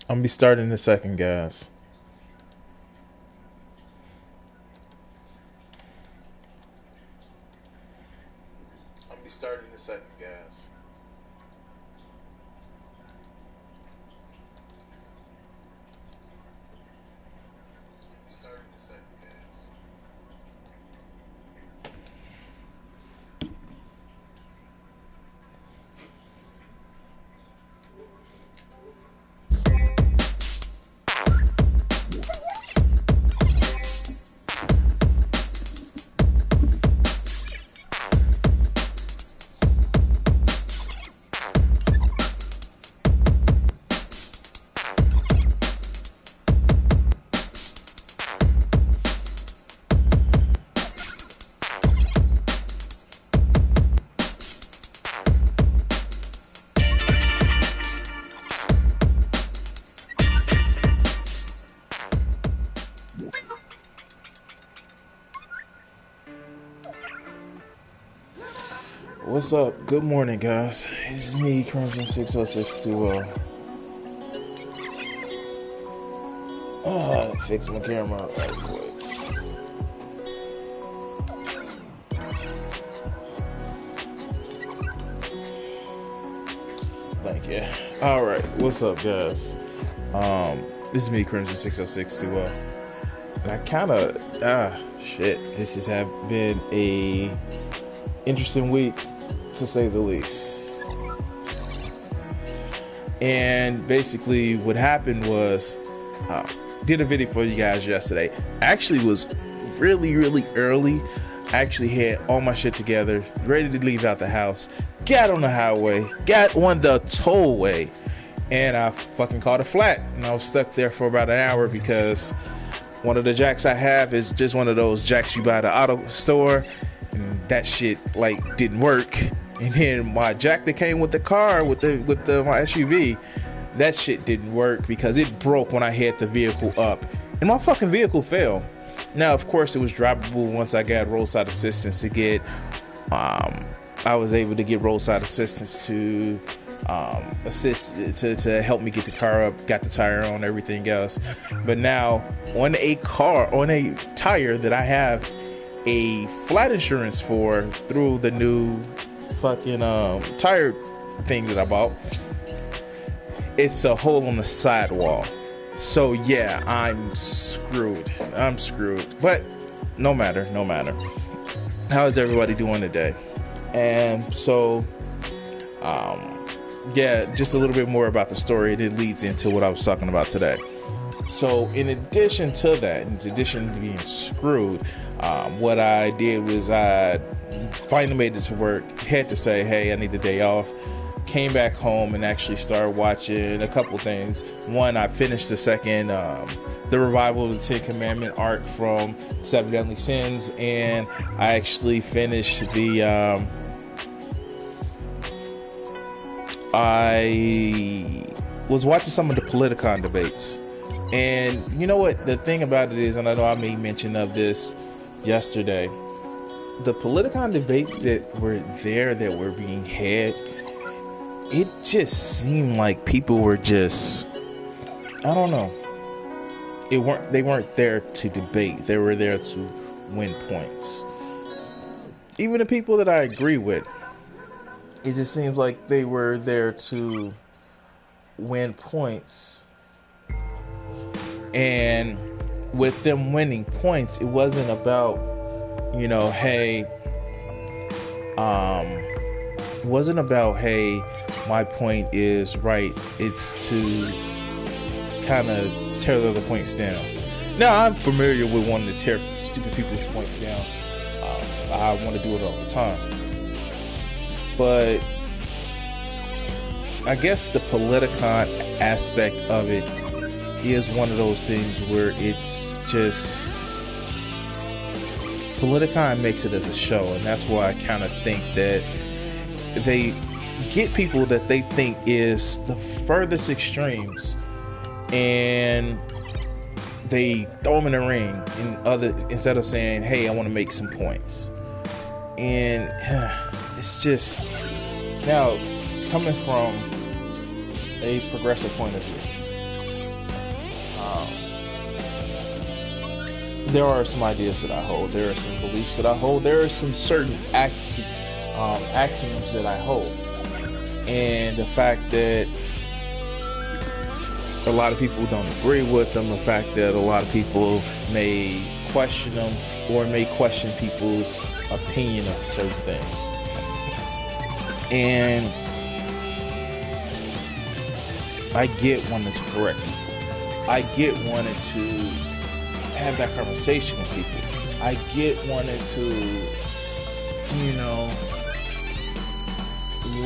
I'm gonna be starting in a second, guys. I'm gonna be starting in a second, guys. Starting in a second, guys. What's up? Good morning, guys. It's me, Crimson 60620. Fix my camera right quick. Thank you. All right, what's up, guys? This is me, Crimson 60620, and I kind of shit. This has have been a interesting week, to say the least. And basically, what happened was, did a video for you guys yesterday. Actually, was really early. I actually had all my shit together, ready to leave out the house. Got on the highway, got on the tollway, and I fucking caught a flat. And I was stuck there for about an hour because one of the jacks I have is just one of those jacks you buy at the auto store, and that shit like didn't work. And then my jack that came with the car with my SUV, that shit didn't work because it broke when I had the vehicle up, and my fucking vehicle fell. Now, of course, it was drivable once I got roadside assistance to get. I was able to get roadside assistance to assist to help me get the car up, got the tire on, everything else. But now on a tire that I have a flat insurance for through the new fucking tire thing that I bought, it's a hole on the sidewall. So yeah, I'm screwed. But no matter. How is everybody doing today? And so yeah, just a little bit more about the story. It leads into what I was talking about today. So in addition to that, in addition to being screwed, what I did was I finally made it to work, had to say, hey, I need the day off. Came back home and actually started watching a couple things. One, I finished the second, the revival of the Ten Commandment arc from Seven Deadly Sins, and I actually finished the, I was watching some of the Politicon debates. And you know what? The thing about it is, and I know I made mention of this yesterday, the Politicon debates that were there, that were being had, it just seemed like people were just, I don't know. They weren't there to debate. They were there to win points. Even the people that I agree with, it just seems like they were there to win points. And with them winning points, it wasn't about, hey, it wasn't about, hey, my point is right. It's to kind of tear the other points down. Now, I'm familiar with wanting to tear stupid people's points down. I want to do it all the time. But I guess the Politicon aspect of it is one of those things where it's just, Politicon makes it as a show, and that's why I kind of think that they get people that they think is the furthest extremes, and they throw them in the ring instead of saying, hey, I want to make some points. And it's just, now coming from a progressive point of view, There are some ideas that I hold. There are some beliefs that I hold. There are some certain axioms that I hold. And the fact that a lot of people don't agree with them, the fact that a lot of people may question them or may question people's opinion of certain things. And I get wanting to correct people. I get wanting to have that conversation with people. I get wanting to,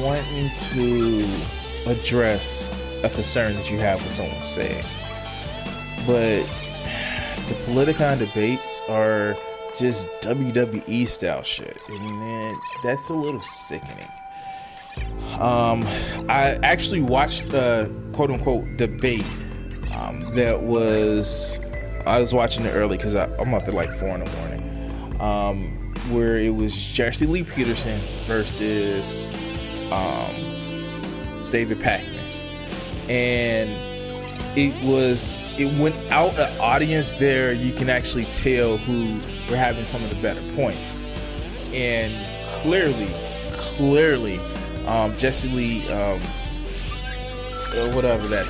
wanting to address a concern that you have with someone saying. But the Politicon debates are just WWE style shit, and man, that's a little sickening. I actually watched a quote unquote debate that was, I was watching it early because I'm up at like 4 in the morning, where it was Jesse Lee Peterson versus David Pakman, and it went out an audience there. You can actually tell who were having some of the better points, and clearly Jesse Lee, whatever that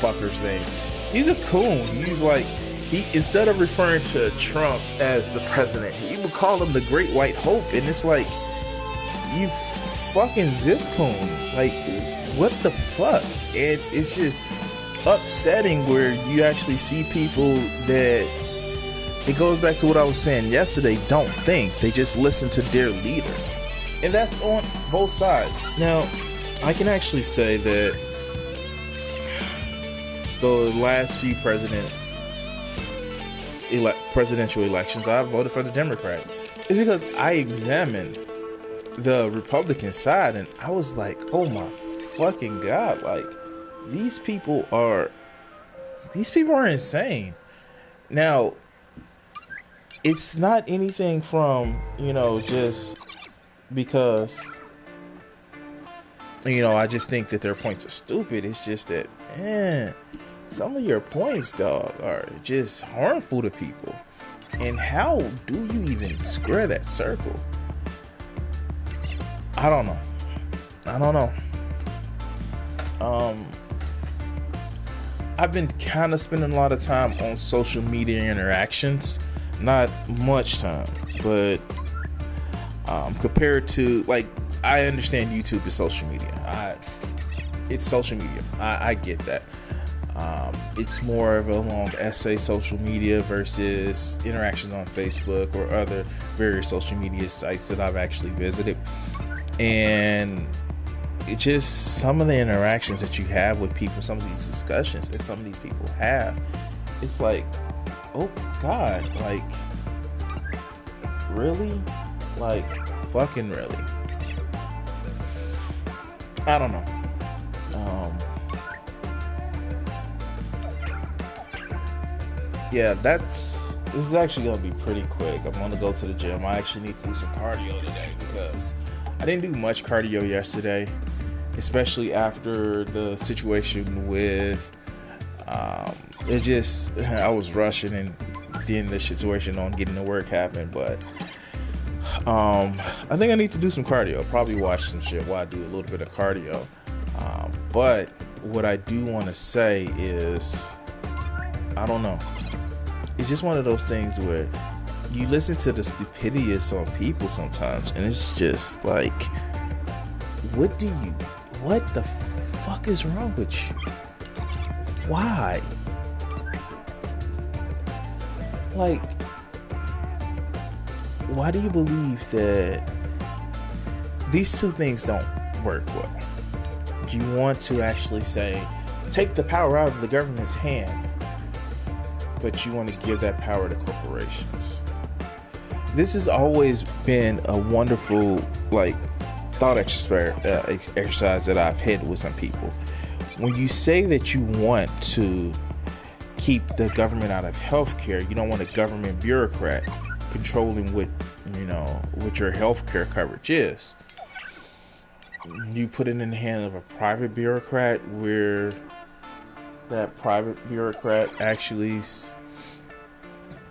fucker's name, he's a coon. He's like, instead of referring to Trump as the president, he would call him the Great White Hope, and it's like, you fucking zip coon, like, what the fuck? And it's just upsetting where you actually see people that, it goes back to what I was saying yesterday, don't think, they just listen to their leader. And that's on both sides. Now, I can actually say that the last few presidential elections, I voted for the Democrat. It's because I examined the Republican side and I was like, oh my fucking God, like, these people are insane. Now, it's not anything from, just because, I just think that their points are stupid. It's just that, some of your points, dog, are just harmful to people. And how do you even square that circle? I don't know. I've been kind of spending a lot of time on social media interactions. Not much time, but compared to, like, I understand YouTube is social media. It's social media. I get that. It's more of a long essay social media versus interactions on Facebook or other various social media sites that I've actually visited. And it's just some of the interactions that you have with people, some of these discussions that some of these people have, it's like, oh God, like, really? Like, fucking really? I don't know. Yeah, this is actually gonna be pretty quick. I'm gonna go to the gym. I actually need to do some cardio today because I didn't do much cardio yesterday, especially after the situation with I was rushing, and then the situation on getting to work happened. But I think I need to do some cardio. Probably watch some shit while I do a little bit of cardio. But what I do want to say is, I don't know. It's just one of those things where you listen to the stupidity of some people sometimes, and it's just like, what the fuck is wrong with you? Why? Like, why do you believe that these two things don't work well? You want to actually say, take the power out of the government's hand, but you want to give that power to corporations. This has always been a wonderful, like, thought exercise that I've had with some people. When you say that you want to keep the government out of healthcare, you don't want a government bureaucrat controlling what your healthcare coverage is. You put it in the hand of a private bureaucrat where that private bureaucrat actually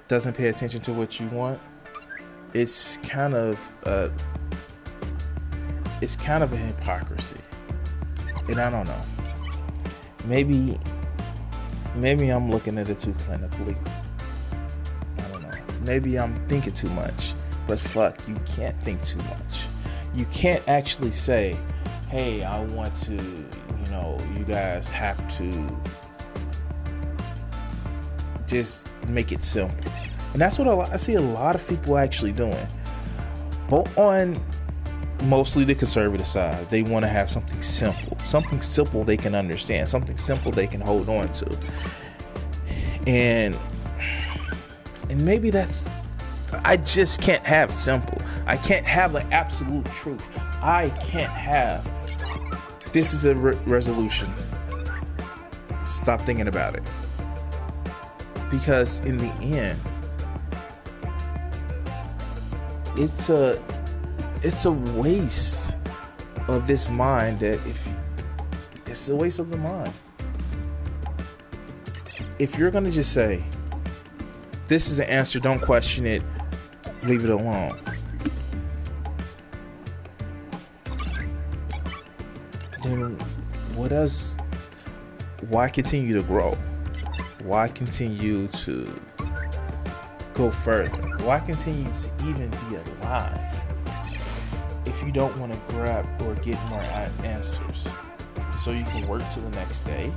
doesn't pay attention to what you want, it's kind of a hypocrisy. And I don't know. Maybe I'm looking at it too clinically. I don't know. Maybe I'm thinking too much. But fuck, you can't think too much. You can't actually say, hey, I want to, you guys have to just make it simple. And that's what I see a lot of people actually doing. But on mostly the conservative side, they want to have something simple they can understand, something simple they can hold on to. And maybe I just can't have simple. I can't have the absolute truth. I can't have, this is the resolution. Stop thinking about it. Because in the end, it's a waste of this mind. It's a waste of the mind. If you're gonna just say, this is the answer, don't question it, leave it alone. Then why continue to grow? Why continue to go further? Why continue to even be alive if you don't want to grab or get more answers so you can work to the next day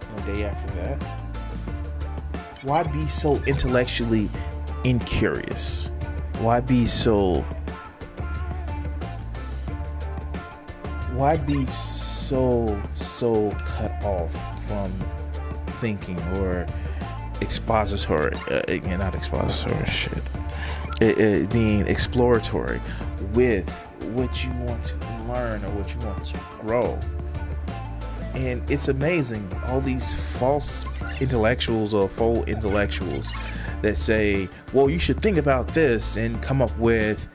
and the day after that? Why be so intellectually incurious? Why be so cut off from thinking or expository, not expository shit, being exploratory with what you want to learn or what you want to grow? And it's amazing, all these false intellectuals or faux intellectuals that say, well, you should think about this and come up with,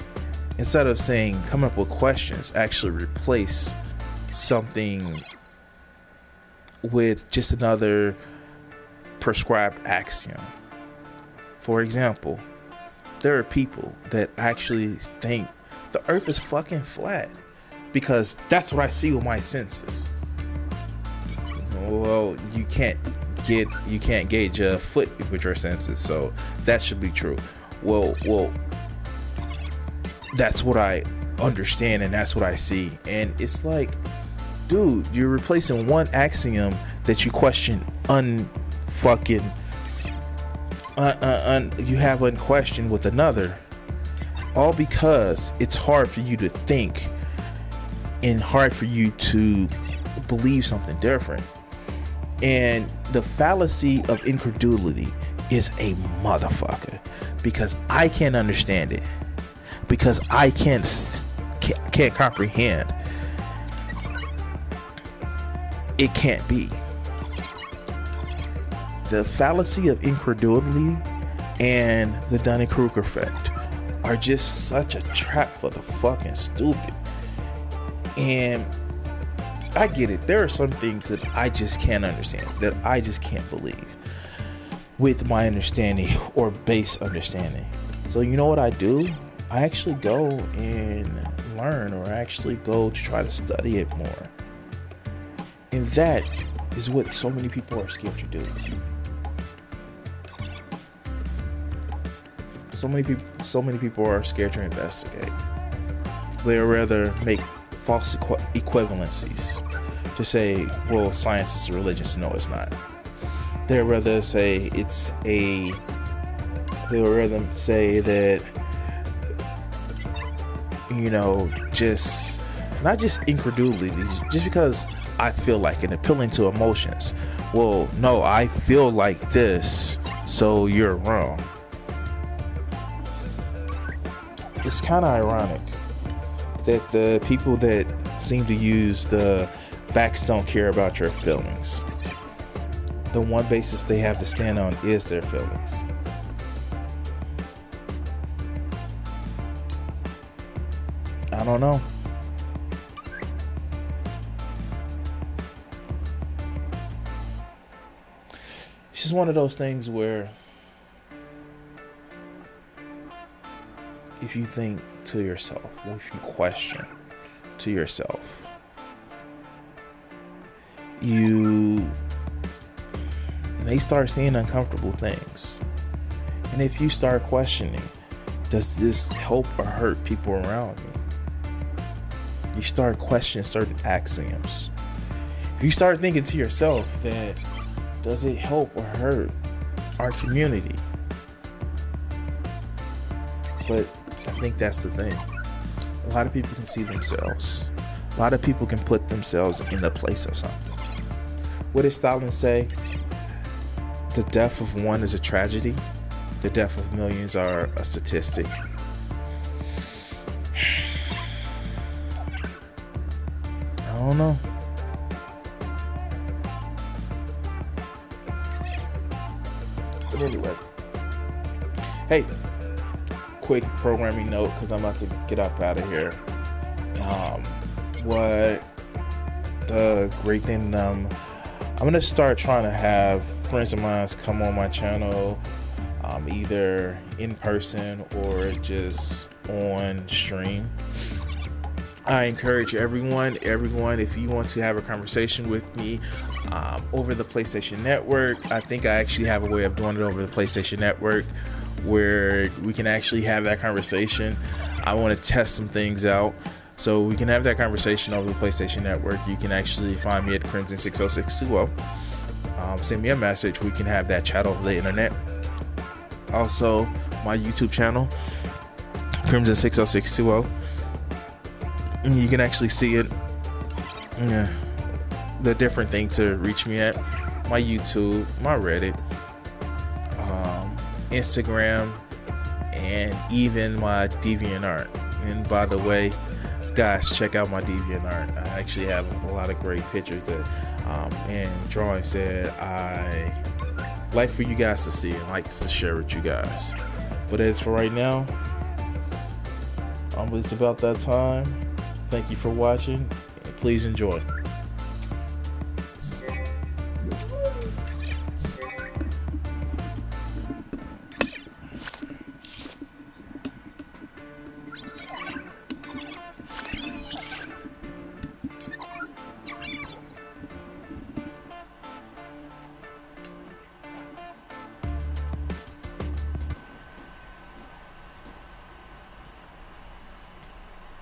instead of saying come up with questions, actually replace something with just another prescribed axiom. For example, there are people that actually think the earth is fucking flat because that's what I see with my senses. Well, you can't gauge a foot with your senses, so that should be true. Well, that's what I understand and that's what I see. And it's like, dude, you're replacing one axiom that you question you have unquestioned with another, all because it's hard for you to think and hard for you to believe something different. And the fallacy of incredulity is a motherfucker, because I can't understand it, because I can't comprehend. It can't be. The fallacy of incredulity and the Dunning-Kruger effect are just such a trap for the fucking stupid. And I get it. There are some things that I just can't understand, that I just can't believe with my understanding or base understanding. So you know what I do? I actually go and learn, or actually go to try to study it more. And that is what so many people are scared to do. So many people are scared to investigate. They rather make false equivalencies to say, well, science is religious. No, it's not. They'd rather say they would rather say that, just not just incredulity, just because I feel like it, appealing to emotions. Well, no, I feel like this, so you're wrong. It's kind of ironic that the people that seem to use the facts don't care about your feelings, the one basis they have to stand on is their feelings. I don't know. it's just one of those things where if you think to yourself, if you question to yourself, you may start seeing uncomfortable things. And if you start questioning, does this help or hurt people around me? You start questioning certain axioms. If you start thinking to yourself that, does it help or hurt our community? But I think that's the thing. A lot of people can see themselves. A lot of people can put themselves in the place of something. What did Stalin say? The death of one is a tragedy. The death of millions are a statistic. I don't know. But anyway. Hey, quick programming note because I'm about to get up out of here. What the great thing, I'm going to start trying to have friends of mine come on my channel, either in person or just on stream. I encourage everyone, if you want to have a conversation with me over the PlayStation Network, I think I actually have a way of doing it over the PlayStation Network where we can actually have that conversation. I want to test some things out. So we can have that conversation over the PlayStation Network. You can actually find me at Crimson 60620. Send me a message. We can have that chat over the internet. Also, my YouTube channel, Crimson 60620. You can actually see it. Yeah, the different things to reach me at. My YouTube, my Reddit, Instagram, and even my DeviantArt. And by the way, guys, check out my DeviantArt. I actually have a lot of great pictures that, and drawings that I like for you guys to see and like to share with you guys. But as for right now, it's about that time. Thank you for watching, and please enjoy.